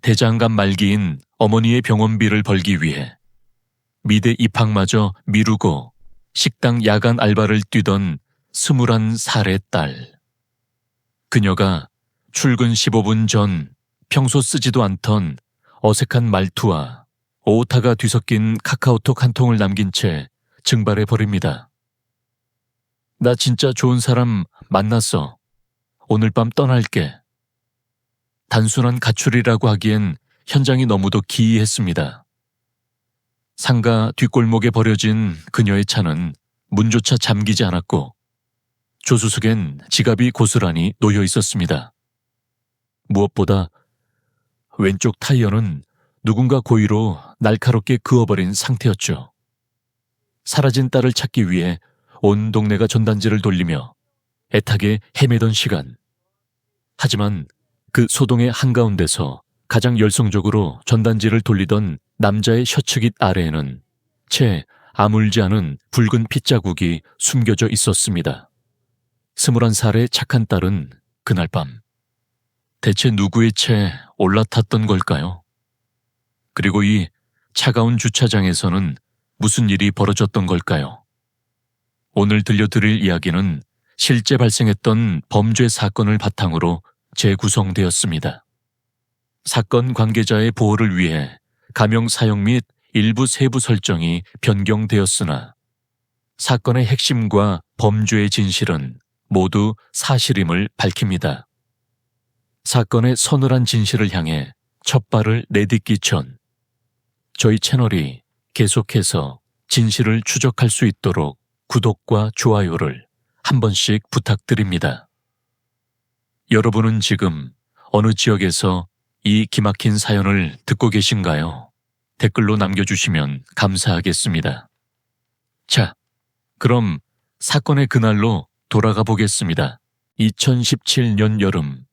대장간 말기인 어머니의 병원비를 벌기 위해 미대 입학마저 미루고 식당 야간 알바를 뛰던 21살의 딸. 그녀가 출근 15분 전 평소 쓰지도 않던 어색한 말투와 오타가 뒤섞인 카카오톡 한 통을 남긴 채 증발해 버립니다. 나 진짜 좋은 사람 만났어. 오늘 밤 떠날게. 단순한 가출이라고 하기엔 현장이 너무도 기이했습니다. 상가 뒷골목에 버려진 그녀의 차는 문조차 잠기지 않았고 조수석엔 지갑이 고스란히 놓여 있었습니다. 무엇보다 왼쪽 타이어는 누군가 고의로 날카롭게 그어버린 상태였죠. 사라진 딸을 찾기 위해 온 동네가 전단지를 돌리며 애타게 헤매던 시간. 하지만 그 소동의 한가운데서 가장 열성적으로 전단지를 돌리던 남자의 셔츠깃 아래에는 채 아물지 않은 붉은 핏자국이 숨겨져 있었습니다. 21살의 착한 딸은 그날 밤 대체 누구의 채 올라탔던 걸까요? 그리고 이 차가운 주차장에서는 무슨 일이 벌어졌던 걸까요? 오늘 들려드릴 이야기는 실제 발생했던 범죄 사건을 바탕으로 재구성되었습니다. 사건 관계자의 보호를 위해 가명 사용 및 일부 세부 설정이 변경되었으나 사건의 핵심과 범죄의 진실은 모두 사실임을 밝힙니다. 사건의 서늘한 진실을 향해 첫 발을 내딛기 전 저희 채널이 계속해서 진실을 추적할 수 있도록 구독과 좋아요를 한 번씩 부탁드립니다. 여러분은 지금 어느 지역에서 이 기막힌 사연을 듣고 계신가요? 댓글로 남겨주시면 감사하겠습니다. 자, 그럼 사건의 그날로 돌아가 보겠습니다. 2017년 여름,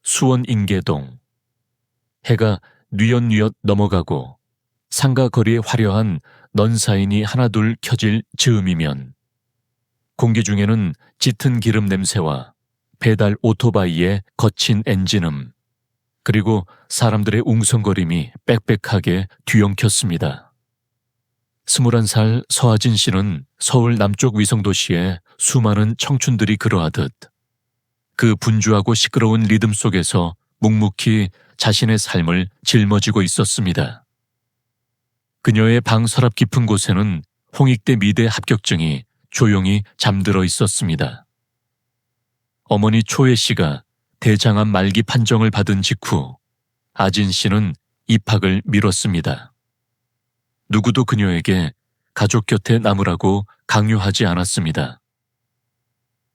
수원 인계동. 해가 뉘엿뉘엿 넘어가고 상가 거리에 화려한 넌사인이 하나둘 켜질 즈음이면 공기 중에는 짙은 기름 냄새와 배달 오토바이의 거친 엔진음, 그리고 사람들의 웅성거림이 빽빽하게 뒤엉켰습니다. 21살 서아진 씨는 서울 남쪽 위성도시의 수많은 청춘들이 그러하듯 그 분주하고 시끄러운 리듬 속에서 묵묵히 자신의 삶을 짊어지고 있었습니다. 그녀의 방 서랍 깊은 곳에는 홍익대 미대 합격증이 조용히 잠들어 있었습니다. 어머니 초애 씨가 대장암 말기 판정을 받은 직후 아진 씨는 입학을 미뤘습니다. 누구도 그녀에게 가족 곁에 남으라고 강요하지 않았습니다.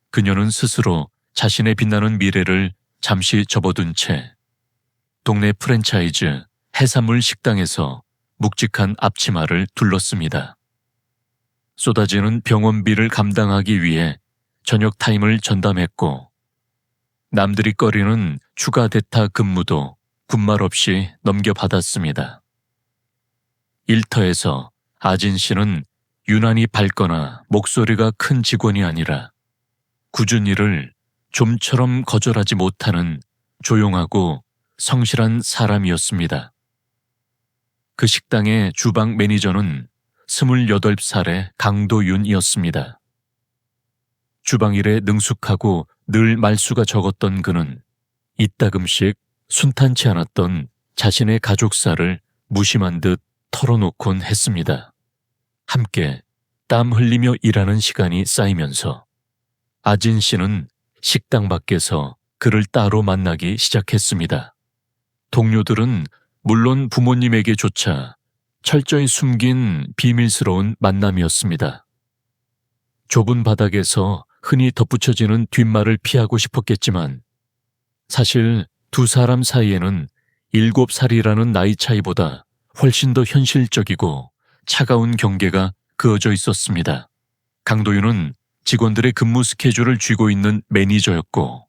그녀는 스스로 자신의 빛나는 미래를 잠시 접어둔 채 동네 프랜차이즈 해산물 식당에서 묵직한 앞치마를 둘렀습니다. 쏟아지는 병원비를 감당하기 위해 저녁 타임을 전담했고 남들이 꺼리는 추가 대타 근무도 군말 없이 넘겨받았습니다. 일터에서 아진 씨는 유난히 밝거나 목소리가 큰 직원이 아니라 굳은 일을 좀처럼 거절하지 못하는 조용하고 성실한 사람이었습니다. 그 식당의 주방 매니저는 28살의 강도윤이었습니다. 주방일에 능숙하고 늘 말수가 적었던 그는 이따금씩 순탄치 않았던 자신의 가족사를 무심한 듯 털어놓곤 했습니다. 함께 땀 흘리며 일하는 시간이 쌓이면서 아진 씨는 식당 밖에서 그를 따로 만나기 시작했습니다. 동료들은 물론 부모님에게조차 철저히 숨긴 비밀스러운 만남이었습니다. 좁은 바닥에서 흔히 덧붙여지는 뒷말을 피하고 싶었겠지만 사실 두 사람 사이에는 7살이라는 나이 차이보다 훨씬 더 현실적이고 차가운 경계가 그어져 있었습니다. 강도윤은 직원들의 근무 스케줄을 쥐고 있는 매니저였고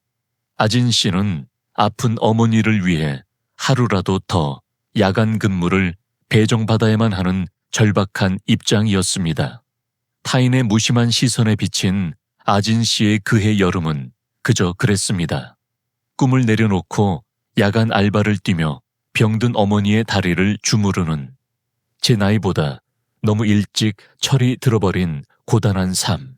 아진 씨는 아픈 어머니를 위해 하루라도 더 야간 근무를 배정받아야만 하는 절박한 입장이었습니다. 타인의 무심한 시선에 비친 아진 씨의 그해 여름은 그저 그랬습니다. 꿈을 내려놓고 야간 알바를 뛰며 병든 어머니의 다리를 주무르는 제 나이보다 너무 일찍 철이 들어버린 고단한 삶.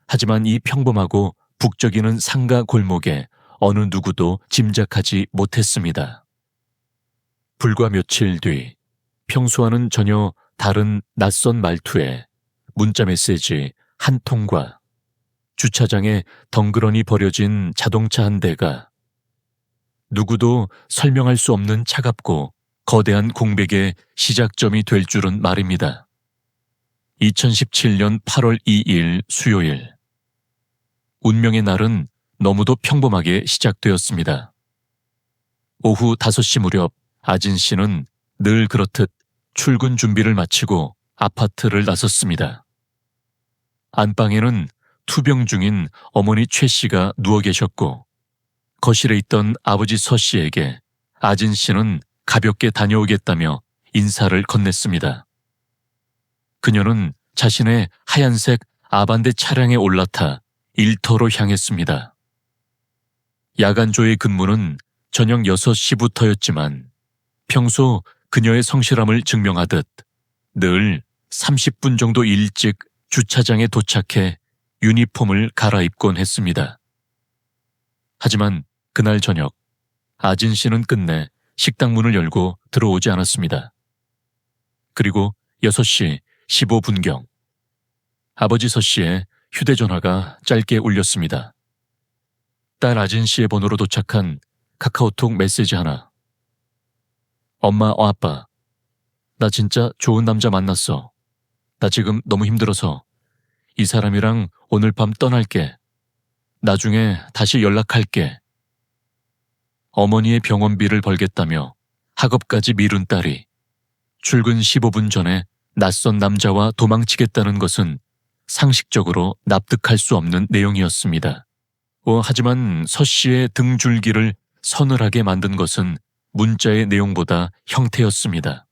하지만 이 평범하고 북적이는 상가 골목에 어느 누구도 짐작하지 못했습니다. 불과 며칠 뒤 평소와는 전혀 다른 낯선 말투에 문자 메시지 한 통과 주차장에 덩그러니 버려진 자동차 한 대가 누구도 설명할 수 없는 차갑고 거대한 공백의 시작점이 될 줄은 말입니다. 2017년 8월 2일 수요일. 운명의 날은 너무도 평범하게 시작되었습니다. 오후 5시 무렵 아진 씨는 늘 그렇듯 출근 준비를 마치고 아파트를 나섰습니다. 안방에는 투병 중인 어머니 최 씨가 누워 계셨고 거실에 있던 아버지 서 씨에게 아진 씨는 가볍게 다녀오겠다며 인사를 건넸습니다. 그녀는 자신의 하얀색 아반떼 차량에 올라타 일터로 향했습니다. 야간조의 근무는 저녁 6시부터였지만 평소 그녀의 성실함을 증명하듯 늘 30분 정도 일찍 주차장에 도착해 유니폼을 갈아입곤 했습니다. 하지만 그날 저녁 아진 씨는 끝내 식당 문을 열고 들어오지 않았습니다. 그리고 6시 15분경 아버지 서 씨의 휴대전화가 짧게 울렸습니다. 딸 아진 씨의 번호로 도착한 카카오톡 메시지 하나. 엄마, 아빠. 나 진짜 좋은 남자 만났어. 나 지금 너무 힘들어서 이 사람이랑 오늘 밤 떠날게. 나중에 다시 연락할게. 어머니의 병원비를 벌겠다며 학업까지 미룬 딸이 출근 15분 전에 낯선 남자와 도망치겠다는 것은 상식적으로 납득할 수 없는 내용이었습니다. 하지만 서 씨의 등줄기를 서늘하게 만든 것은 문자의 내용보다 형태였습니다.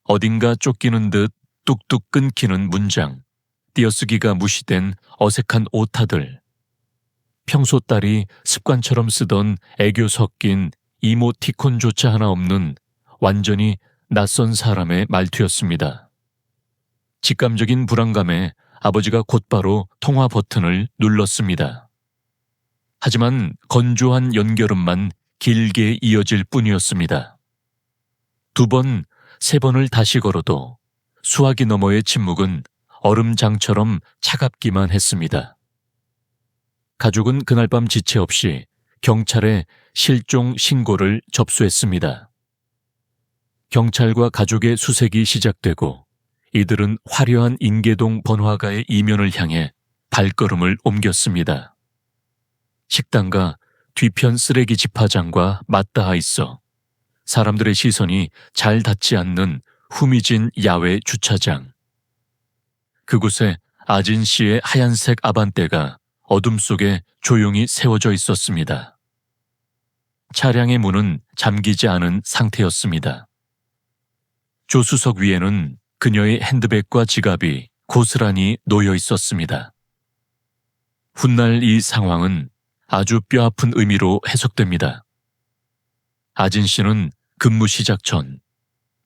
어딘가 쫓기는 듯 뚝뚝 끊기는 문장, 띄어쓰기가 무시된 어색한 오타들, 평소 딸이 습관처럼 쓰던 애교 섞인 이모티콘조차 하나 없는 완전히 낯선 사람의 말투였습니다. 직감적인 불안감에 아버지가 곧바로 통화 버튼을 눌렀습니다. 하지만 건조한 연결음만 길게 이어질 뿐이었습니다. 2번, 3번을 다시 걸어도 수화기 너머의 침묵은 얼음장처럼 차갑기만 했습니다. 가족은 그날 밤 지체 없이 경찰에 실종 신고를 접수했습니다. 경찰과 가족의 수색이 시작되고 이들은 화려한 인계동 번화가의 이면을 향해 발걸음을 옮겼습니다. 식당과 뒤편 쓰레기 집화장과 맞닿아 있어 사람들의 시선이 잘 닿지 않는 후미진 야외 주차장. 그곳에 아진 씨의 하얀색 아반떼가 어둠 속에 조용히 세워져 있었습니다. 차량의 문은 잠기지 않은 상태였습니다. 조수석 위에는 그녀의 핸드백과 지갑이 고스란히 놓여 있었습니다. 훗날 이 상황은 아주 뼈아픈 의미로 해석됩니다. 아진 씨는 근무 시작 전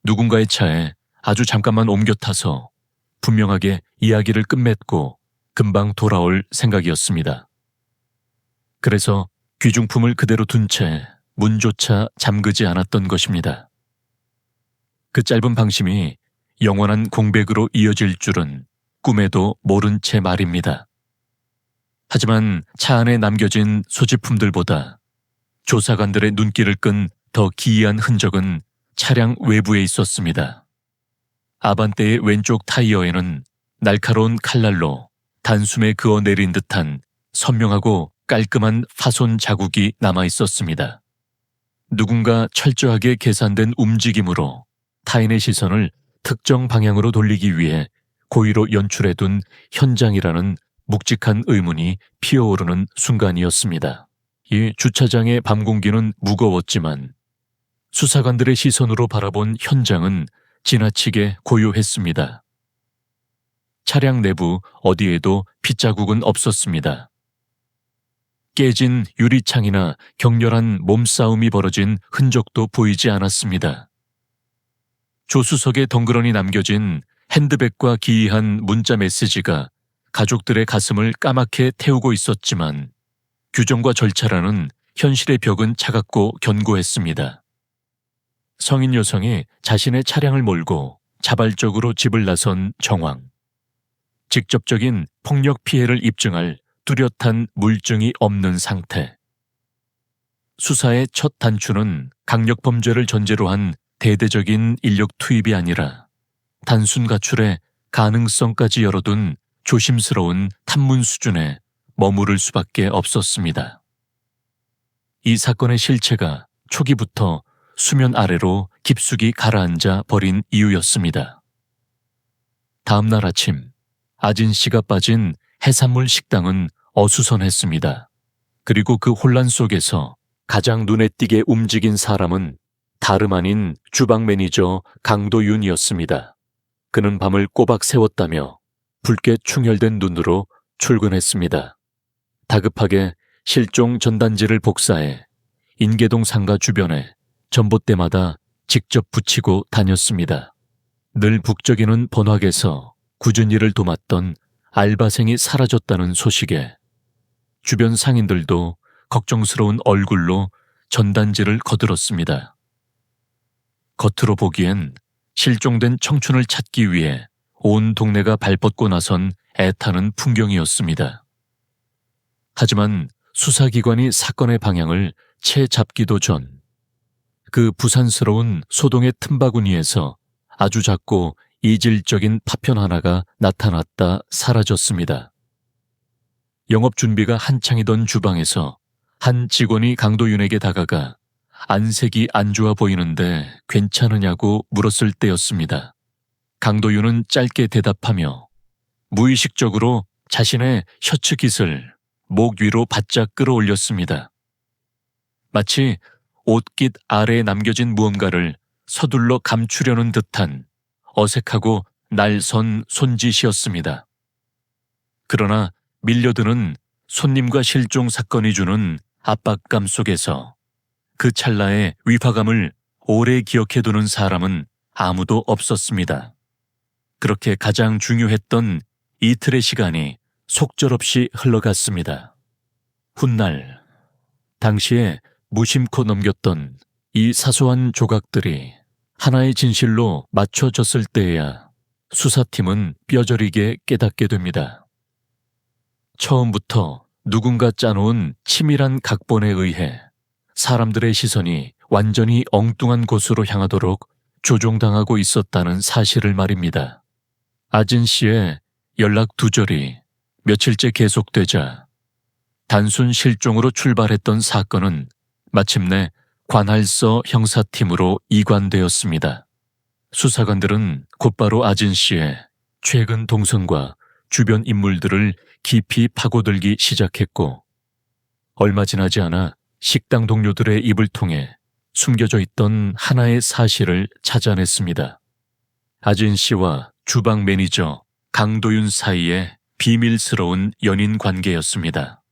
누군가의 차에 아주 잠깐만 옮겨 타서 분명하게 이야기를 끝맺고 금방 돌아올 생각이었습니다. 그래서 귀중품을 그대로 둔 채 문조차 잠그지 않았던 것입니다. 그 짧은 방심이 영원한 공백으로 이어질 줄은 꿈에도 모른 채 말입니다. 하지만 차 안에 남겨진 소지품들보다 조사관들의 눈길을 끈 더 기이한 흔적은 차량 외부에 있었습니다. 아반떼의 왼쪽 타이어에는 날카로운 칼날로 단숨에 그어내린 듯한 선명하고 깔끔한 파손 자국이 남아 있었습니다. 누군가 철저하게 계산된 움직임으로 타인의 시선을 특정 방향으로 돌리기 위해 고의로 연출해둔 현장이라는 묵직한 의문이 피어오르는 순간이었습니다. 이 주차장의 밤 공기는 무거웠지만 수사관들의 시선으로 바라본 현장은 지나치게 고요했습니다. 차량 내부 어디에도 핏자국은 없었습니다. 깨진 유리창이나 격렬한 몸싸움이 벌어진 흔적도 보이지 않았습니다. 조수석에 덩그러니 남겨진 핸드백과 기이한 문자 메시지가 가족들의 가슴을 까맣게 태우고 있었지만 규정과 절차라는 현실의 벽은 차갑고 견고했습니다. 성인 여성이 자신의 차량을 몰고 자발적으로 집을 나선 정황. 직접적인 폭력 피해를 입증할 뚜렷한 물증이 없는 상태. 수사의 첫 단추는 강력범죄를 전제로 한 대대적인 인력 투입이 아니라 단순 가출의 가능성까지 열어둔 조심스러운 탐문 수준에 머무를 수밖에 없었습니다. 이 사건의 실체가 초기부터 수면 아래로 깊숙이 가라앉아 버린 이유였습니다. 다음 날 아침, 아진 씨가 빠진 해산물 식당은 어수선했습니다. 그리고 그 혼란 속에서 가장 눈에 띄게 움직인 사람은 다름 아닌 주방 매니저 강도윤이었습니다. 그는 밤을 꼬박 새웠다며 붉게 충혈된 눈으로 출근했습니다. 다급하게 실종 전단지를 복사해 인계동 상가 주변에 전봇대마다 직접 붙이고 다녔습니다. 늘 북적이는 번화에서 굳은 일을 도맡던 알바생이 사라졌다는 소식에 주변 상인들도 걱정스러운 얼굴로 전단지를 거들었습니다. 겉으로 보기엔 실종된 청춘을 찾기 위해 온 동네가 발뻗고 나선 애타는 풍경이었습니다. 하지만 수사기관이 사건의 방향을 채 잡기도 전 그 부산스러운 소동의 틈바구니에서 아주 작고 이질적인 파편 하나가 나타났다 사라졌습니다. 영업 준비가 한창이던 주방에서 한 직원이 강도윤에게 다가가 안색이 안 좋아 보이는데 괜찮으냐고 물었을 때였습니다. 강도윤은 짧게 대답하며 무의식적으로 자신의 셔츠 깃을 목 위로 바짝 끌어올렸습니다. 마치 옷깃 아래에 남겨진 무언가를 서둘러 감추려는 듯한 어색하고 날선 손짓이었습니다. 그러나 밀려드는 손님과 실종 사건이 주는 압박감 속에서 그 찰나의 위화감을 오래 기억해두는 사람은 아무도 없었습니다. 그렇게 가장 중요했던 이틀의 시간이 속절없이 흘러갔습니다. 훗날, 당시에 무심코 넘겼던 이 사소한 조각들이 하나의 진실로 맞춰졌을 때에야 수사팀은 뼈저리게 깨닫게 됩니다. 처음부터 누군가 짜놓은 치밀한 각본에 의해 사람들의 시선이 완전히 엉뚱한 곳으로 향하도록 조종당하고 있었다는 사실을 말입니다. 아진 씨의 연락 두절이 며칠째 계속되자 단순 실종으로 출발했던 사건은 마침내 관할서 형사팀으로 이관되었습니다. 수사관들은 곧바로 아진 씨의 최근 동선과 주변 인물들을 깊이 파고들기 시작했고 얼마 지나지 않아 식당 동료들의 입을 통해 숨겨져 있던 하나의 사실을 찾아냈습니다. 아진 씨와 주방 매니저 강도윤 사이의 비밀스러운 연인 관계였습니다.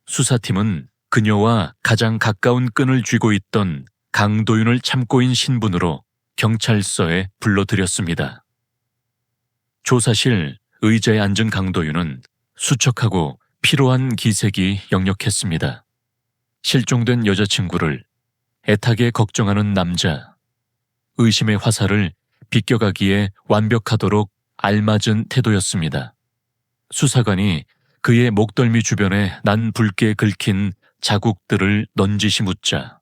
수사팀은 그녀와 가장 가까운 끈을 쥐고 있던 강도윤을 참고인 신분으로 경찰서에 불러들였습니다. 조사실 의자에 앉은 강도윤은 수척하고 피로한 기색이 역력했습니다. 실종된 여자친구를 애타게 걱정하는 남자, 의심의 화살을 비껴가기에 완벽하도록 알맞은 태도였습니다. 수사관이 그의 목덜미 주변에 난 붉게 긁힌 자국들을 넌지시 묻자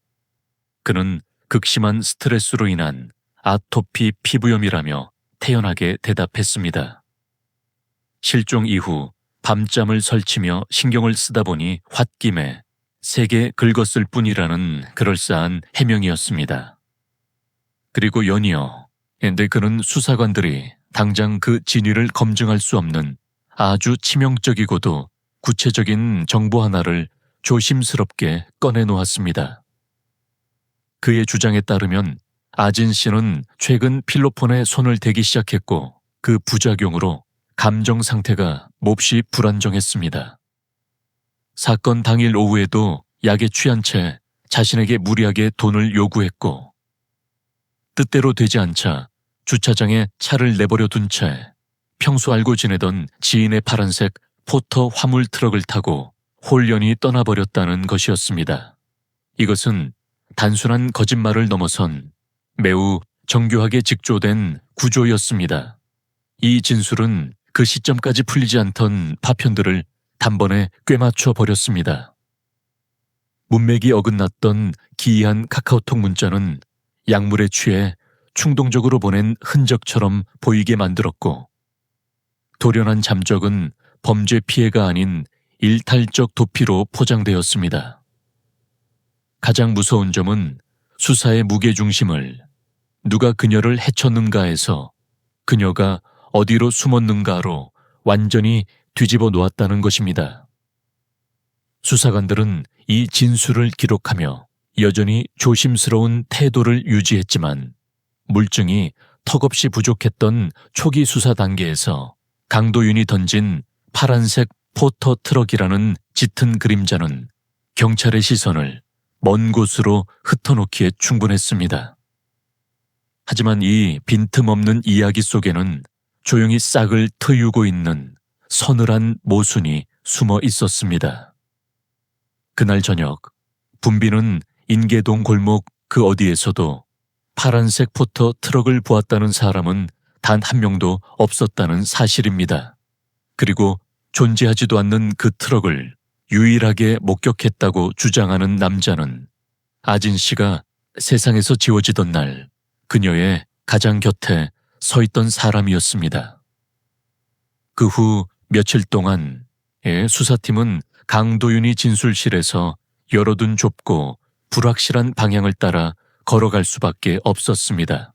그는 극심한 스트레스로 인한 아토피 피부염이라며 태연하게 대답했습니다. 실종 이후 밤잠을 설치며 신경을 쓰다 보니 홧김에 세게 긁었을 뿐이라는 그럴싸한 해명이었습니다. 그리고 연이어 근데 그는 수사관들이 당장 그 진위를 검증할 수 없는 아주 치명적이고도 구체적인 정보 하나를 조심스럽게 꺼내놓았습니다. 그의 주장에 따르면 아진 씨는 최근 필로폰에 손을 대기 시작했고 그 부작용으로 감정 상태가 몹시 불안정했습니다. 사건 당일 오후에도 약에 취한 채 자신에게 무리하게 돈을 요구했고, 뜻대로 되지 않자 주차장에 차를 내버려 둔 채 평소 알고 지내던 지인의 파란색 포터 화물 트럭을 타고 홀연히 떠나버렸다는 것이었습니다. 이것은 단순한 거짓말을 넘어선 매우 정교하게 직조된 구조였습니다. 이 진술은 그 시점까지 풀리지 않던 파편들을 단번에 꿰맞춰 버렸습니다. 문맥이 어긋났던 기이한 카카오톡 문자는 약물에 취해 충동적으로 보낸 흔적처럼 보이게 만들었고, 돌연한 잠적은 범죄 피해가 아닌 일탈적 도피로 포장되었습니다. 가장 무서운 점은 수사의 무게중심을 누가 그녀를 해쳤는가에서 그녀가 어디로 숨었는가로 완전히 뒤집어 놓았다는 것입니다. 수사관들은 이 진술을 기록하며 여전히 조심스러운 태도를 유지했지만, 물증이 턱없이 부족했던 초기 수사 단계에서 강도윤이 던진 파란색 포터 트럭이라는 짙은 그림자는 경찰의 시선을 먼 곳으로 흩어놓기에 충분했습니다. 하지만 이 빈틈없는 이야기 속에는 조용히 싹을 트이고 있는 서늘한 모순이 숨어 있었습니다. 그날 저녁, 분비는 인계동 골목 그 어디에서도 파란색 포터 트럭을 보았다는 사람은 단 한 명도 없었다는 사실입니다. 그리고 존재하지도 않는 그 트럭을 유일하게 목격했다고 주장하는 남자는 아진 씨가 세상에서 지워지던 날 그녀의 가장 곁에 서 있던 사람이었습니다. 그 후 며칠 동안 수사팀은 강도윤이 진술실에서 열어둔 좁고 불확실한 방향을 따라 걸어갈 수밖에 없었습니다.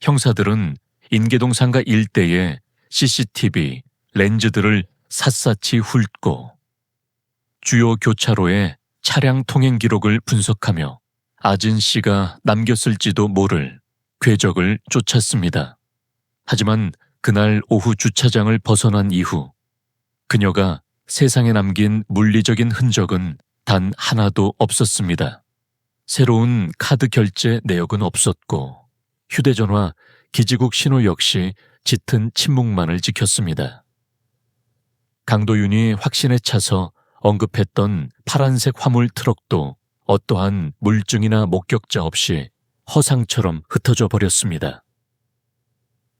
형사들은 인계동 상가 일대의 CCTV 렌즈들을 샅샅이 훑고 주요 교차로의 차량 통행 기록을 분석하며 아진 씨가 남겼을지도 모를 궤적을 쫓았습니다. 하지만 그날 오후 주차장을 벗어난 이후 그녀가 세상에 남긴 물리적인 흔적은 단 하나도 없었습니다. 새로운 카드 결제 내역은 없었고 휴대전화 기지국 신호 역시 짙은 침묵만을 지켰습니다. 강도윤이 확신에 차서 언급했던 파란색 화물 트럭도 어떠한 물증이나 목격자 없이 허상처럼 흩어져 버렸습니다.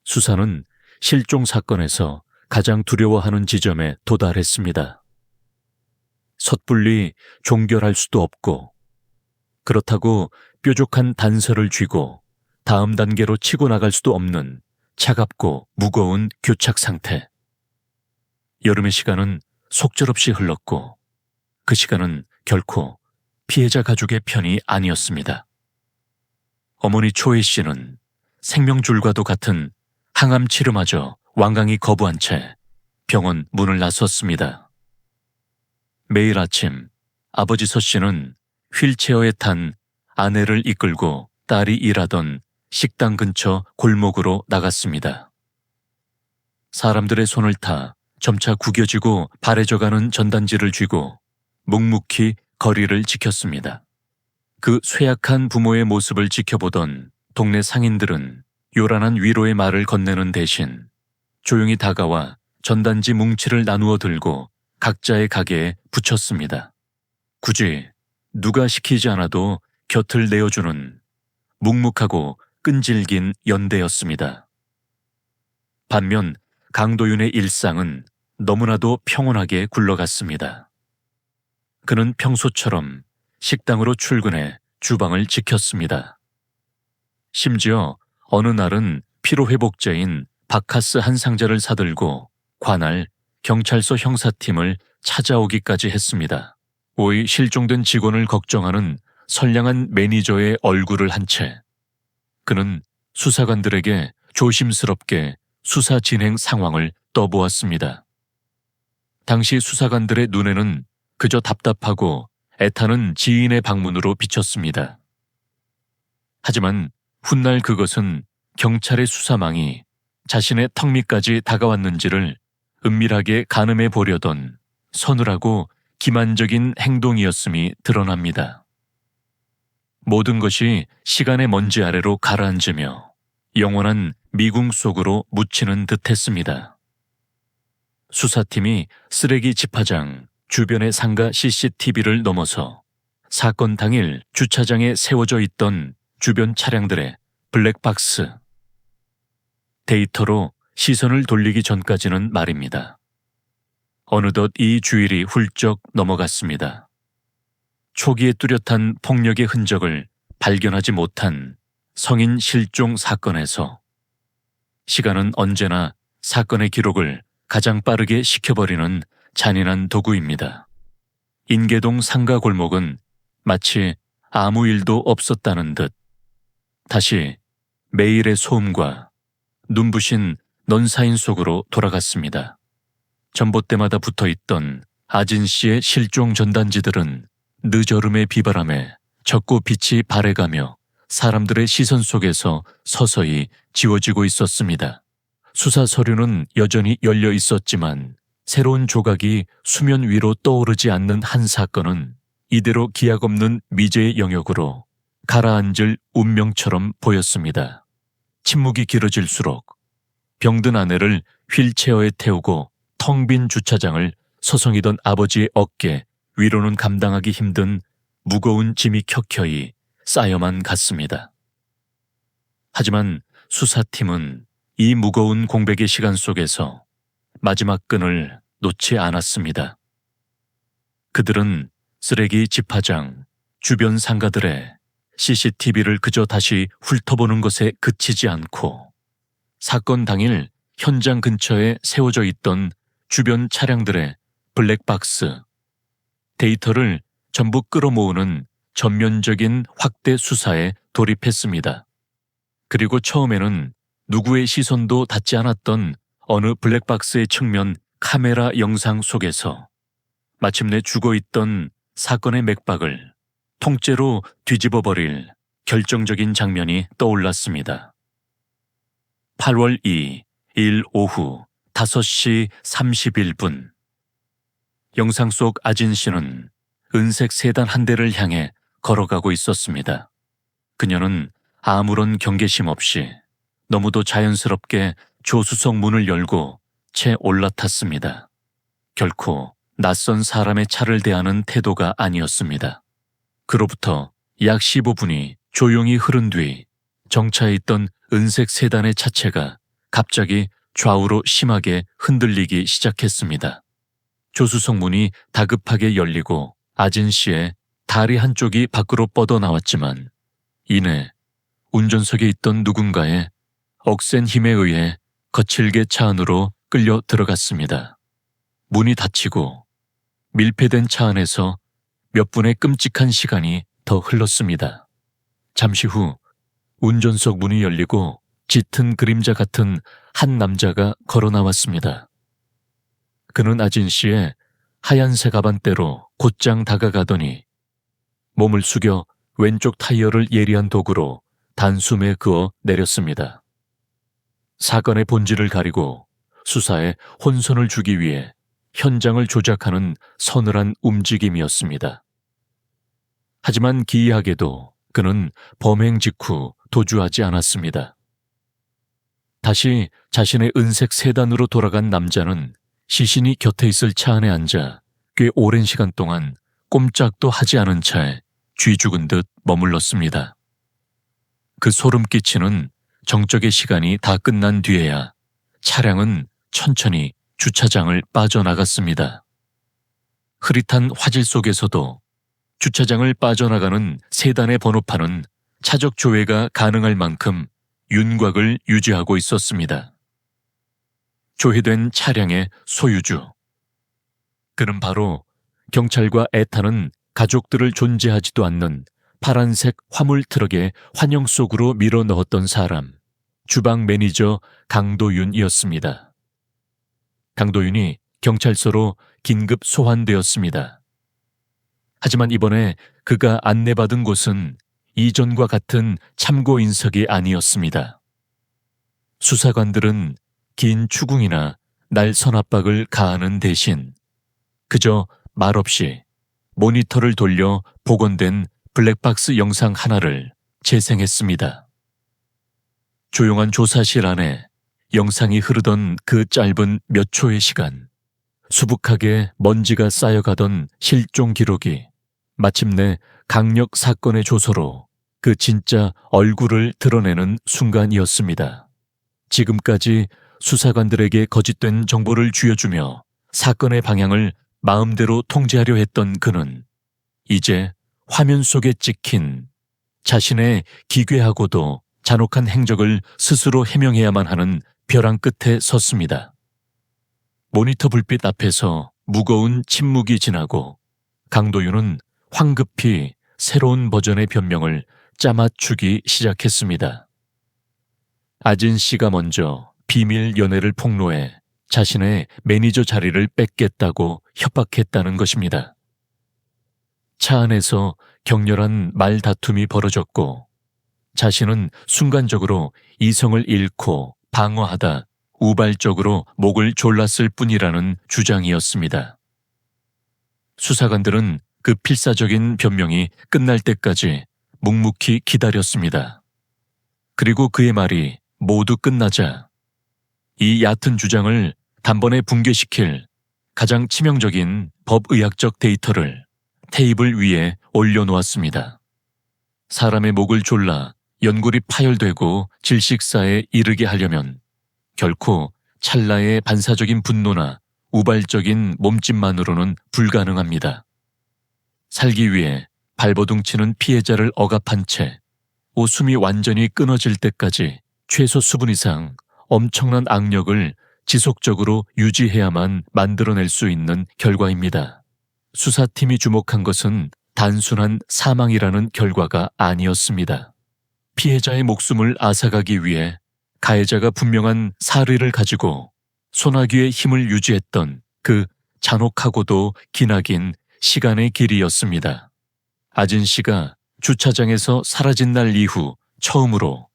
수사는 실종 사건에서 가장 두려워하는 지점에 도달했습니다. 섣불리 종결할 수도 없고, 그렇다고 뾰족한 단서를 쥐고 다음 단계로 치고 나갈 수도 없는 차갑고 무거운 교착 상태. 여름의 시간은 속절없이 흘렀고 그 시간은 결코 피해자 가족의 편이 아니었습니다. 어머니 초혜 씨는 생명줄과도 같은 항암 치료마저 완강히 거부한 채 병원 문을 나섰습니다. 매일 아침 아버지 서 씨는 휠체어에 탄 아내를 이끌고 딸이 일하던 식당 근처 골목으로 나갔습니다. 사람들의 손을 타 점차 구겨지고 바래져가는 전단지를 쥐고 묵묵히 거리를 지켰습니다. 그 쇠약한 부모의 모습을 지켜보던 동네 상인들은 요란한 위로의 말을 건네는 대신 조용히 다가와 전단지 뭉치를 나누어 들고 각자의 가게에 붙였습니다. 굳이 누가 시키지 않아도 곁을 내어주는 묵묵하고 끈질긴 연대였습니다. 반면 강도윤의 일상은 너무나도 평온하게 굴러갔습니다. 그는 평소처럼 식당으로 출근해 주방을 지켰습니다. 심지어 어느 날은 피로회복제인 바카스 한 상자를 사들고 관할 경찰서 형사팀을 찾아오기까지 했습니다. 오이 실종된 직원을 걱정하는 선량한 매니저의 얼굴을 한 채 그는 수사관들에게 조심스럽게 수사 진행 상황을 떠보았습니다. 당시 수사관들의 눈에는 그저 답답하고 애타는 지인의 방문으로 비쳤습니다. 하지만 훗날 그것은 경찰의 수사망이 자신의 턱 밑까지 다가왔는지를 은밀하게 가늠해 보려던 서늘하고 기만적인 행동이었음이 드러납니다. 모든 것이 시간의 먼지 아래로 가라앉으며 영원한 미궁 속으로 묻히는 듯했습니다. 수사팀이 쓰레기 집화장 주변의 상가 CCTV를 넘어서 사건 당일 주차장에 세워져 있던 주변 차량들의 블랙박스 데이터로 시선을 돌리기 전까지는 말입니다. 어느덧 이 주일이 훌쩍 넘어갔습니다. 초기에 뚜렷한 폭력의 흔적을 발견하지 못한 성인 실종 사건에서 시간은 언제나 사건의 기록을 가장 빠르게 식혀버리는 잔인한 도구입니다. 인계동 상가 골목은 마치 아무 일도 없었다는 듯 다시 매일의 소음과 눈부신 넌사인 속으로 돌아갔습니다. 전봇대마다 붙어있던 아진 씨의 실종 전단지들은 늦어름의 비바람에 적고 빛이 발해가며 사람들의 시선 속에서 서서히 지워지고 있었습니다. 수사 서류는 여전히 열려 있었지만 새로운 조각이 수면 위로 떠오르지 않는 한 사건은 이대로 기약 없는 미제의 영역으로 가라앉을 운명처럼 보였습니다. 침묵이 길어질수록 병든 아내를 휠체어에 태우고 텅 빈 주차장을 서성이던 아버지의 어깨 위로는 감당하기 힘든 무거운 짐이 켜켜이 쌓여만 갔습니다. 하지만 수사팀은 이 무거운 공백의 시간 속에서 마지막 끈을 놓지 않았습니다. 그들은 쓰레기 집화장, 주변 상가들의 CCTV를 그저 다시 훑어보는 것에 그치지 않고 사건 당일 현장 근처에 세워져 있던 주변 차량들의 블랙박스, 데이터를 전부 끌어모으는 전면적인 확대 수사에 돌입했습니다. 그리고 처음에는 누구의 시선도 닿지 않았던 어느 블랙박스의 측면 카메라 영상 속에서 마침내 죽어있던 사건의 맥박을 통째로 뒤집어버릴 결정적인 장면이 떠올랐습니다. 8월 2일 오후 5시 31분 영상 속 아진 씨는 은색 세단 한 대를 향해 걸어가고 있었습니다. 그녀는 아무런 경계심 없이 너무도 자연스럽게 조수석 문을 열고 채 올라탔습니다. 결코 낯선 사람의 차를 대하는 태도가 아니었습니다. 그로부터 약 15분이 조용히 흐른 뒤 정차해 있던 은색 세단의 차체가 갑자기 좌우로 심하게 흔들리기 시작했습니다. 조수석 문이 다급하게 열리고 아진 씨의 다리 한쪽이 밖으로 뻗어나왔지만 이내 운전석에 있던 누군가의 억센 힘에 의해 거칠게 차 안으로 끌려 들어갔습니다. 문이 닫히고 밀폐된 차 안에서 몇 분의 끔찍한 시간이 더 흘렀습니다. 잠시 후 운전석 문이 열리고 짙은 그림자 같은 한 남자가 걸어 나왔습니다. 그는 아진 씨의 하얀색 가방대로 곧장 다가가더니 몸을 숙여 왼쪽 타이어를 예리한 도구로 단숨에 그어 내렸습니다. 사건의 본질을 가리고 수사에 혼선을 주기 위해 현장을 조작하는 서늘한 움직임이었습니다. 하지만 기이하게도 그는 범행 직후 도주하지 않았습니다. 다시 자신의 은색 세단으로 돌아간 남자는 시신이 곁에 있을 차 안에 앉아 꽤 오랜 시간 동안 꼼짝도 하지 않은 채 쥐 죽은 듯 머물렀습니다. 그 소름 끼치는 정적의 시간이 다 끝난 뒤에야 차량은 천천히 주차장을 빠져나갔습니다. 흐릿한 화질 속에서도 주차장을 빠져나가는 세단의 번호판은 차적 조회가 가능할 만큼 윤곽을 유지하고 있었습니다. 조회된 차량의 소유주. 그는 바로 경찰과 애타는 가족들을 존재하지도 않는 파란색 화물 트럭의 환영 속으로 밀어 넣었던 사람, 주방 매니저 강도윤이었습니다. 강도윤이 경찰서로 긴급 소환되었습니다. 하지만 이번에 그가 안내받은 곳은 이전과 같은 참고 인석이 아니었습니다. 수사관들은 긴 추궁이나 날선 압박을 가하는 대신 그저 말없이 모니터를 돌려 복원된 블랙박스 영상 하나를 재생했습니다. 조용한 조사실 안에 영상이 흐르던 그 짧은 몇 초의 시간, 수북하게 먼지가 쌓여가던 실종 기록이 마침내 강력 사건의 조서로 그 진짜 얼굴을 드러내는 순간이었습니다. 지금까지 수사관들에게 거짓된 정보를 쥐어주며 사건의 방향을 마음대로 통제하려 했던 그는 이제 화면 속에 찍힌 자신의 기괴하고도 잔혹한 행적을 스스로 해명해야만 하는 벼랑 끝에 섰습니다. 모니터 불빛 앞에서 무거운 침묵이 지나고 강도윤은 황급히 새로운 버전의 변명을 짜맞추기 시작했습니다. 아진 씨가 먼저 비밀 연애를 폭로해 자신의 매니저 자리를 뺏겠다고 협박했다는 것입니다. 차 안에서 격렬한 말다툼이 벌어졌고 자신은 순간적으로 이성을 잃고 방어하다 우발적으로 목을 졸랐을 뿐이라는 주장이었습니다. 수사관들은 그 필사적인 변명이 끝날 때까지 묵묵히 기다렸습니다. 그리고 그의 말이 모두 끝나자 이 얕은 주장을 단번에 붕괴시킬 가장 치명적인 법의학적 데이터를 테이블 위에 올려놓았습니다. 사람의 목을 졸라 연골이 파열되고 질식사에 이르게 하려면 결코 찰나의 반사적인 분노나 우발적인 몸짓만으로는 불가능합니다. 살기 위해 발버둥치는 피해자를 억압한 채 오숨이 완전히 끊어질 때까지 최소 수분 이상 엄청난 악력을 지속적으로 유지해야만 만들어낼 수 있는 결과입니다. 수사팀이 주목한 것은 단순한 사망이라는 결과가 아니었습니다. 피해자의 목숨을 앗아가기 위해 가해자가 분명한 사리를 가지고 소나기의 힘을 유지했던 그 잔혹하고도 기나긴 시간의 길이었습니다. 아진 씨가 주차장에서 사라진 날 이후 처음으로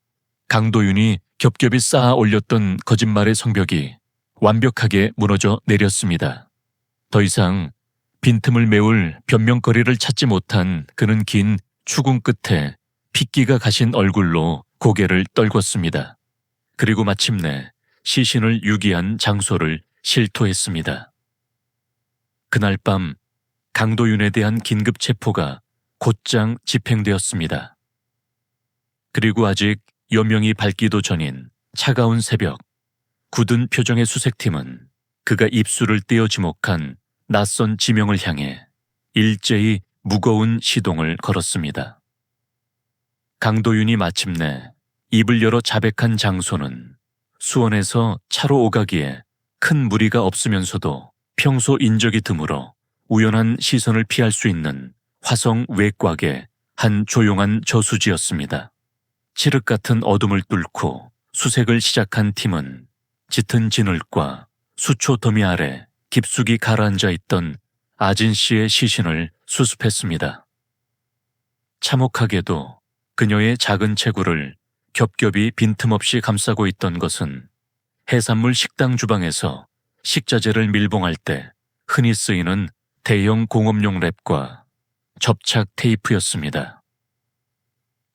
강도윤이 겹겹이 쌓아 올렸던 거짓말의 성벽이 완벽하게 무너져 내렸습니다. 더 이상 빈틈을 메울 변명거리를 찾지 못한 그는 긴 추궁 끝에 핏기가 가신 얼굴로 고개를 떨궜습니다. 그리고 마침내 시신을 유기한 장소를 실토했습니다. 그날 밤 강도윤에 대한 긴급 체포가 곧장 집행되었습니다. 그리고 아직 여명이 밝기도 전인 차가운 새벽, 굳은 표정의 수색팀은 그가 입술을 떼어 지목한 낯선 지명을 향해 일제히 무거운 시동을 걸었습니다. 강도윤이 마침내 입을 열어 자백한 장소는 수원에서 차로 오가기에 큰 무리가 없으면서도 평소 인적이 드물어 우연한 시선을 피할 수 있는 화성 외곽의 한 조용한 저수지였습니다. 칠흑 같은 어둠을 뚫고 수색을 시작한 팀은 짙은 진흙과 수초 더미 아래 깊숙이 가라앉아 있던 아진 씨의 시신을 수습했습니다. 참혹하게도 그녀의 작은 체구를 겹겹이 빈틈없이 감싸고 있던 것은 해산물 식당 주방에서 식자재를 밀봉할 때 흔히 쓰이는 대형 공업용 랩과 접착 테이프였습니다.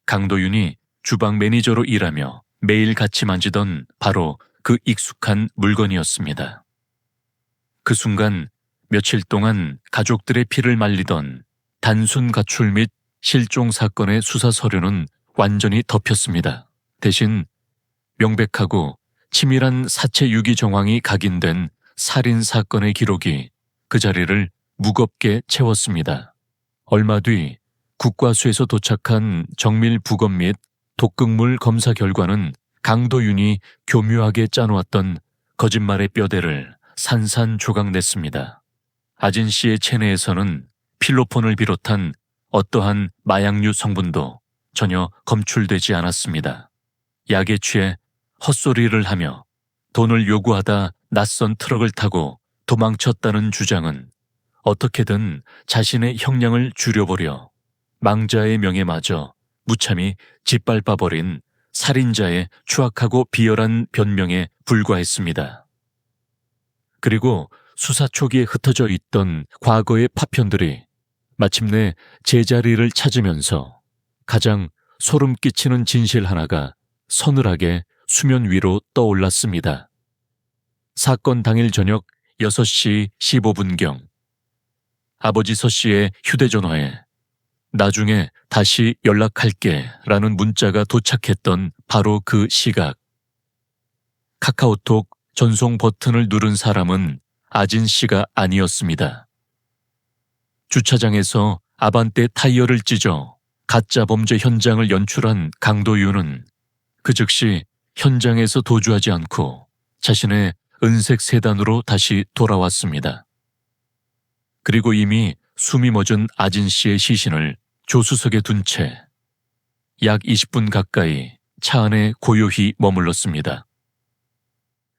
강도윤이 주방 매니저로 일하며 매일 같이 만지던 바로 그 익숙한 물건이었습니다. 그 순간 며칠 동안 가족들의 피를 말리던 단순 가출 및 실종 사건의 수사 서류는 완전히 덮였습니다. 대신 명백하고 치밀한 사체 유기 정황이 각인된 살인 사건의 기록이 그 자리를 무겁게 채웠습니다. 얼마 뒤 국과수에서 도착한 정밀 부검 및 독극물 검사 결과는 강도윤이 교묘하게 짜놓았던 거짓말의 뼈대를 산산조각냈습니다. 아진 씨의 체내에서는 필로폰을 비롯한 어떠한 마약류 성분도 전혀 검출되지 않았습니다. 약에 취해 헛소리를 하며 돈을 요구하다 낯선 트럭을 타고 도망쳤다는 주장은 어떻게든 자신의 형량을 줄여보려 망자의 명예마저 무참히 짓밟아버린 살인자의 추악하고 비열한 변명에 불과했습니다. 그리고 수사 초기에 흩어져 있던 과거의 파편들이 마침내 제자리를 찾으면서 가장 소름 끼치는 진실 하나가 서늘하게 수면 위로 떠올랐습니다. 사건 당일 저녁 6시 15분경 아버지 서 씨의 휴대전화에 나중에 다시 연락할게 라는 문자가 도착했던 바로 그 시각. 카카오톡 전송 버튼을 누른 사람은 아진 씨가 아니었습니다. 주차장에서 아반떼 타이어를 찢어 가짜 범죄 현장을 연출한 강도윤은 그 즉시 현장에서 도주하지 않고 자신의 은색 세단으로 다시 돌아왔습니다. 그리고 이미 숨이 멎은 아진 씨의 시신을 조수석에 둔 채 약 20분 가까이 차 안에 고요히 머물렀습니다.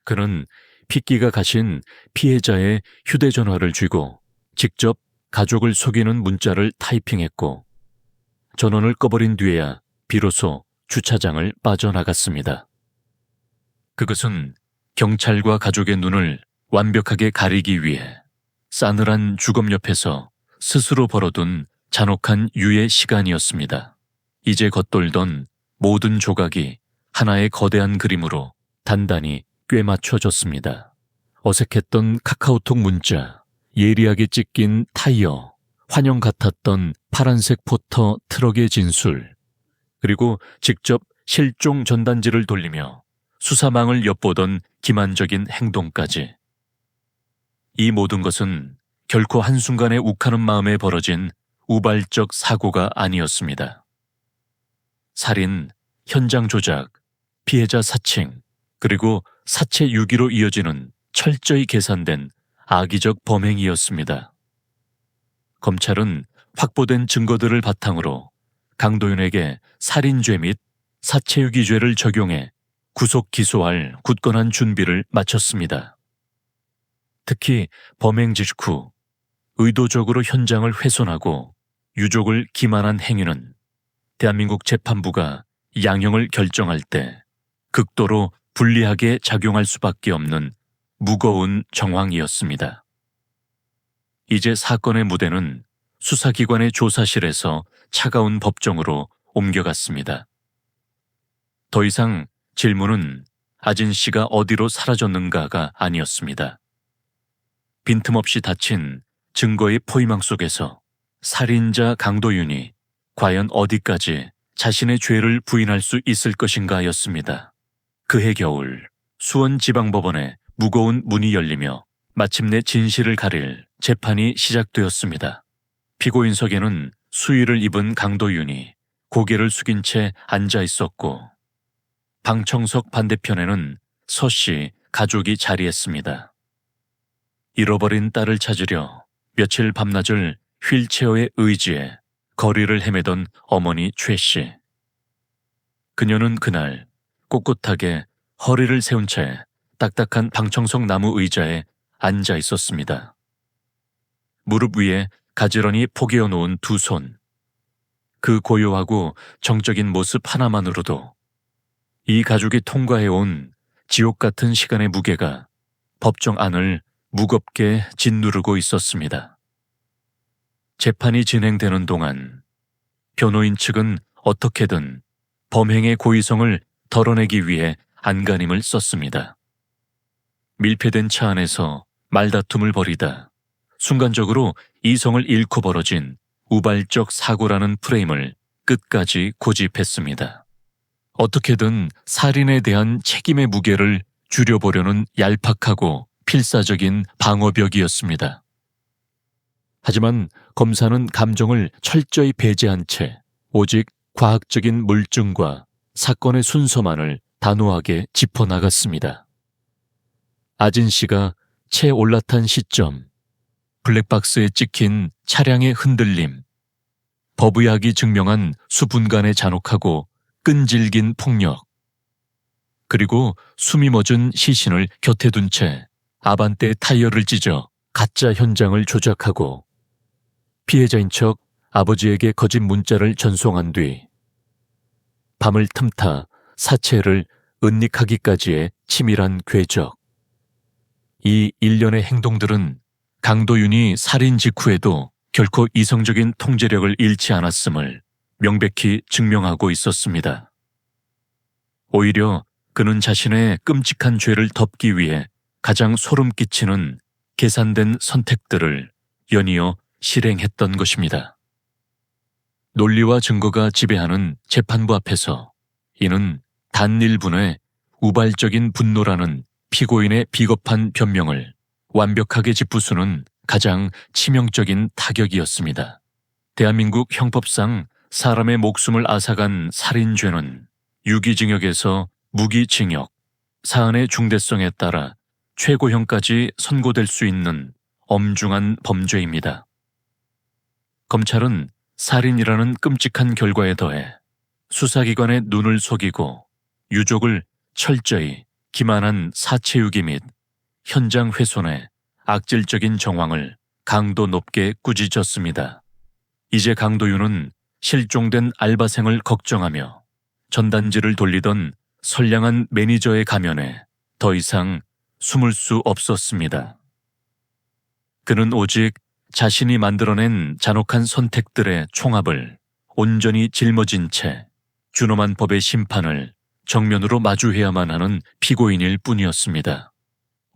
그는 핏기가 가신 피해자의 휴대전화를 쥐고 직접 가족을 속이는 문자를 타이핑했고 전원을 꺼버린 뒤에야 비로소 주차장을 빠져나갔습니다. 그것은 경찰과 가족의 눈을 완벽하게 가리기 위해 싸늘한 주검 옆에서 스스로 벌어둔 잔혹한 유예 시간이었습니다. 이제 겉돌던 모든 조각이 하나의 거대한 그림으로 단단히 꿰맞춰졌습니다. 어색했던 카카오톡 문자, 예리하게 찢긴 타이어, 환영 같았던 파란색 포터 트럭의 진술, 그리고 직접 실종 전단지를 돌리며 수사망을 엿보던 기만적인 행동까지. 이 모든 것은 결코 한순간에 욱하는 마음에 벌어진 우발적 사고가 아니었습니다. 살인, 현장 조작, 피해자 사칭, 그리고 사체 유기로 이어지는 철저히 계산된 악의적 범행이었습니다. 검찰은 확보된 증거들을 바탕으로 강도윤에게 살인죄 및 사체유기죄를 적용해 구속 기소할 굳건한 준비를 마쳤습니다. 특히 범행 직후 의도적으로 현장을 훼손하고 유족을 기만한 행위는 대한민국 재판부가 양형을 결정할 때 극도로 불리하게 작용할 수밖에 없는 무거운 정황이었습니다. 이제 사건의 무대는 수사기관의 조사실에서 차가운 법정으로 옮겨갔습니다. 더 이상 질문은 아진 씨가 어디로 사라졌는가가 아니었습니다. 빈틈없이 닫힌 증거의 포위망 속에서 살인자 강도윤이 과연 어디까지 자신의 죄를 부인할 수 있을 것인가였습니다. 그해 겨울 수원지방법원에 무거운 문이 열리며 마침내 진실을 가릴 재판이 시작되었습니다. 피고인석에는 수의를 입은 강도윤이 고개를 숙인 채 앉아 있었고 방청석 반대편에는 서 씨 가족이 자리했습니다. 잃어버린 딸을 찾으려 며칠 밤낮을 휠체어에 의지해 거리를 헤매던 어머니 최 씨. 그녀는 그날 꼿꼿하게 허리를 세운 채 딱딱한 방청석 나무 의자에 앉아 있었습니다. 무릎 위에 가지런히 포개어 놓은 두 손. 그 고요하고 정적인 모습 하나만으로도 이 가족이 통과해온 지옥 같은 시간의 무게가 법정 안을 무겁게 짓누르고 있었습니다. 재판이 진행되는 동안 변호인 측은 어떻게든 범행의 고의성을 덜어내기 위해 안간힘을 썼습니다. 밀폐된 차 안에서 말다툼을 벌이다 순간적으로 이성을 잃고 벌어진 우발적 사고라는 프레임을 끝까지 고집했습니다. 어떻게든 살인에 대한 책임의 무게를 줄여보려는 얄팍하고 필사적인 방어벽이었습니다. 하지만 검사는 감정을 철저히 배제한 채 오직 과학적인 물증과 사건의 순서만을 단호하게 짚어나갔습니다. 아진 씨가 채 올라탄 시점, 블랙박스에 찍힌 차량의 흔들림, 법의학이 증명한 수분간의 잔혹하고 끈질긴 폭력, 그리고 숨이 멎은 시신을 곁에 둔 채 아반떼 타이어를 찢어 가짜 현장을 조작하고 피해자인 척 아버지에게 거짓 문자를 전송한 뒤 밤을 틈타 사체를 은닉하기까지의 치밀한 궤적. 이 일련의 행동들은 강도윤이 살인 직후에도 결코 이성적인 통제력을 잃지 않았음을 명백히 증명하고 있었습니다. 오히려 그는 자신의 끔찍한 죄를 덮기 위해 가장 소름 끼치는 계산된 선택들을 연이어 실행했던 것입니다. 논리와 증거가 지배하는 재판부 앞에서 이는 단 1분의 우발적인 분노라는 피고인의 비겁한 변명을 완벽하게 짚부수는 가장 치명적인 타격이었습니다. 대한민국 형법상 사람의 목숨을 앗아간 살인죄는 유기징역에서 무기징역, 사안의 중대성에 따라 최고형까지 선고될 수 있는 엄중한 범죄입니다. 검찰은 살인이라는 끔찍한 결과에 더해 수사기관의 눈을 속이고 유족을 철저히 기만한 사체유기 및 현장 훼손의 악질적인 정황을 강도 높게 꾸짖었습니다. 이제 강도윤은 실종된 알바생을 걱정하며 전단지를 돌리던 선량한 매니저의 가면에 더 이상 숨을 수 없었습니다. 그는 오직 자신이 만들어낸 잔혹한 선택들의 총합을 온전히 짊어진 채 준엄한 법의 심판을 정면으로 마주해야만 하는 피고인일 뿐이었습니다.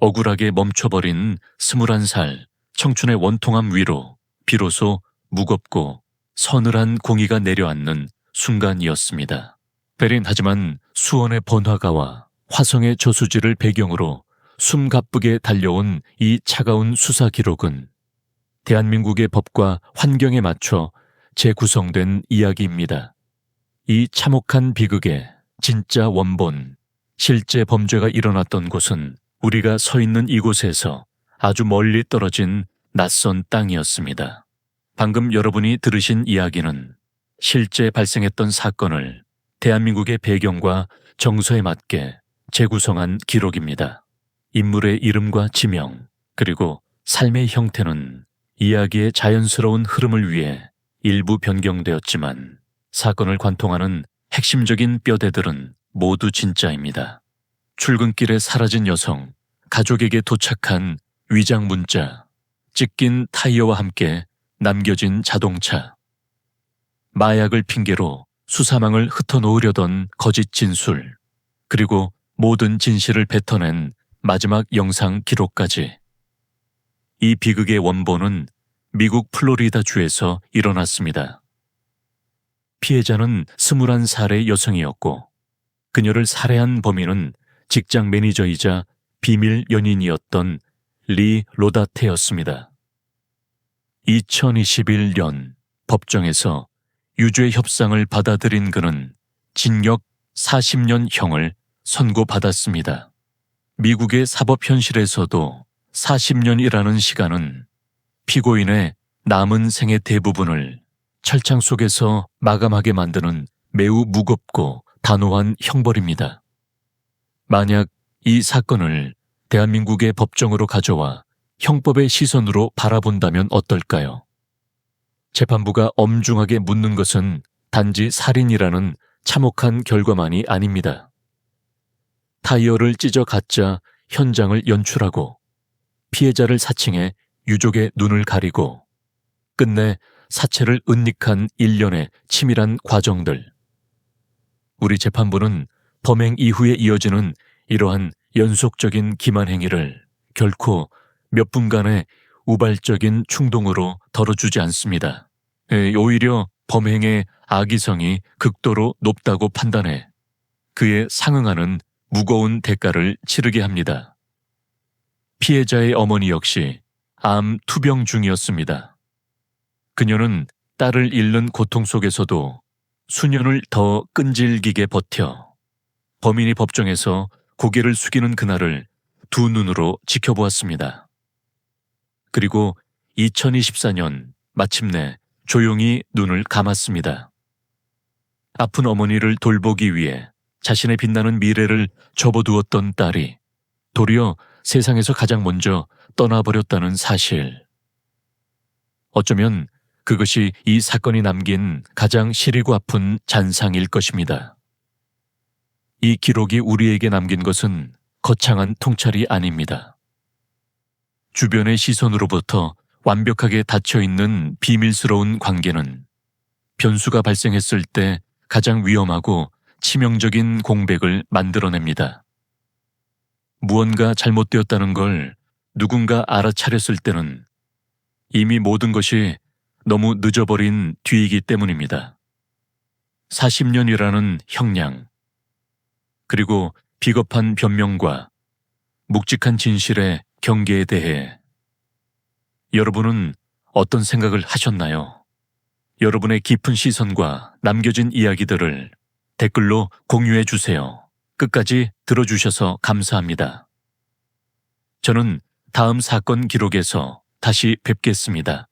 억울하게 멈춰버린 21살 청춘의 원통함 위로 비로소 무겁고 서늘한 공의가 내려앉는 순간이었습니다. 하지만 수원의 번화가와 화성의 저수지를 배경으로 숨가쁘게 달려온 이 차가운 수사 기록은 대한민국의 법과 환경에 맞춰 재구성된 이야기입니다. 이 참혹한 비극의 진짜 원본, 실제 범죄가 일어났던 곳은 우리가 서 있는 이곳에서 아주 멀리 떨어진 낯선 땅이었습니다. 방금 여러분이 들으신 이야기는 실제 발생했던 사건을 대한민국의 배경과 정서에 맞게 재구성한 기록입니다. 인물의 이름과 지명, 그리고 삶의 형태는 이야기의 자연스러운 흐름을 위해 일부 변경되었지만 사건을 관통하는 핵심적인 뼈대들은 모두 진짜입니다. 출근길에 사라진 여성, 가족에게 도착한 위장 문자, 찢긴 타이어와 함께 남겨진 자동차, 마약을 핑계로 수사망을 흩어놓으려던 거짓 진술, 그리고 모든 진실을 뱉어낸 마지막 영상 기록까지. 이 비극의 원본은 미국 플로리다주에서 일어났습니다. 피해자는 21살의 여성이었고 그녀를 살해한 범인은 직장 매니저이자 비밀 연인이었던 리 로다테였습니다. 2021년 법정에서 유죄 협상을 받아들인 그는 징역 40년형을 선고받았습니다. 미국의 사법 현실에서도 40년이라는 시간은 피고인의 남은 생의 대부분을 철창 속에서 마감하게 만드는 매우 무겁고 단호한 형벌입니다. 만약 이 사건을 대한민국의 법정으로 가져와 형법의 시선으로 바라본다면 어떨까요? 재판부가 엄중하게 묻는 것은 단지 살인이라는 참혹한 결과만이 아닙니다. 타이어를 찢어 가짜 현장을 연출하고 피해자를 사칭해 유족의 눈을 가리고 끝내 사체를 은닉한 일련의 치밀한 과정들. 우리 재판부는 범행 이후에 이어지는 이러한 연속적인 기만 행위를 결코 몇 분간의 우발적인 충동으로 덜어주지 않습니다. 오히려 범행의 악의성이 극도로 높다고 판단해 그에 상응하는 무거운 대가를 치르게 합니다. 피해자의 어머니 역시 암 투병 중이었습니다. 그녀는 딸을 잃는 고통 속에서도 수년을 더 끈질기게 버텨 범인이 법정에서 고개를 숙이는 그날을 두 눈으로 지켜보았습니다. 그리고 2024년 마침내 조용히 눈을 감았습니다. 아픈 어머니를 돌보기 위해 자신의 빛나는 미래를 접어두었던 딸이 도리어 세상에서 가장 먼저 떠나버렸다는 사실. 어쩌면 그것이 이 사건이 남긴 가장 시리고 아픈 잔상일 것입니다. 이 기록이 우리에게 남긴 것은 거창한 통찰이 아닙니다. 주변의 시선으로부터 완벽하게 닫혀있는 비밀스러운 관계는 변수가 발생했을 때 가장 위험하고 치명적인 공백을 만들어냅니다. 무언가 잘못되었다는 걸 누군가 알아차렸을 때는 이미 모든 것이 너무 늦어버린 뒤이기 때문입니다. 40년이라는 형량, 그리고 비겁한 변명과 묵직한 진실의 경계에 대해 여러분은 어떤 생각을 하셨나요? 여러분의 깊은 시선과 남겨진 이야기들을 댓글로 공유해 주세요. 끝까지 들어주셔서 감사합니다. 저는 다음 사건 기록에서 다시 뵙겠습니다.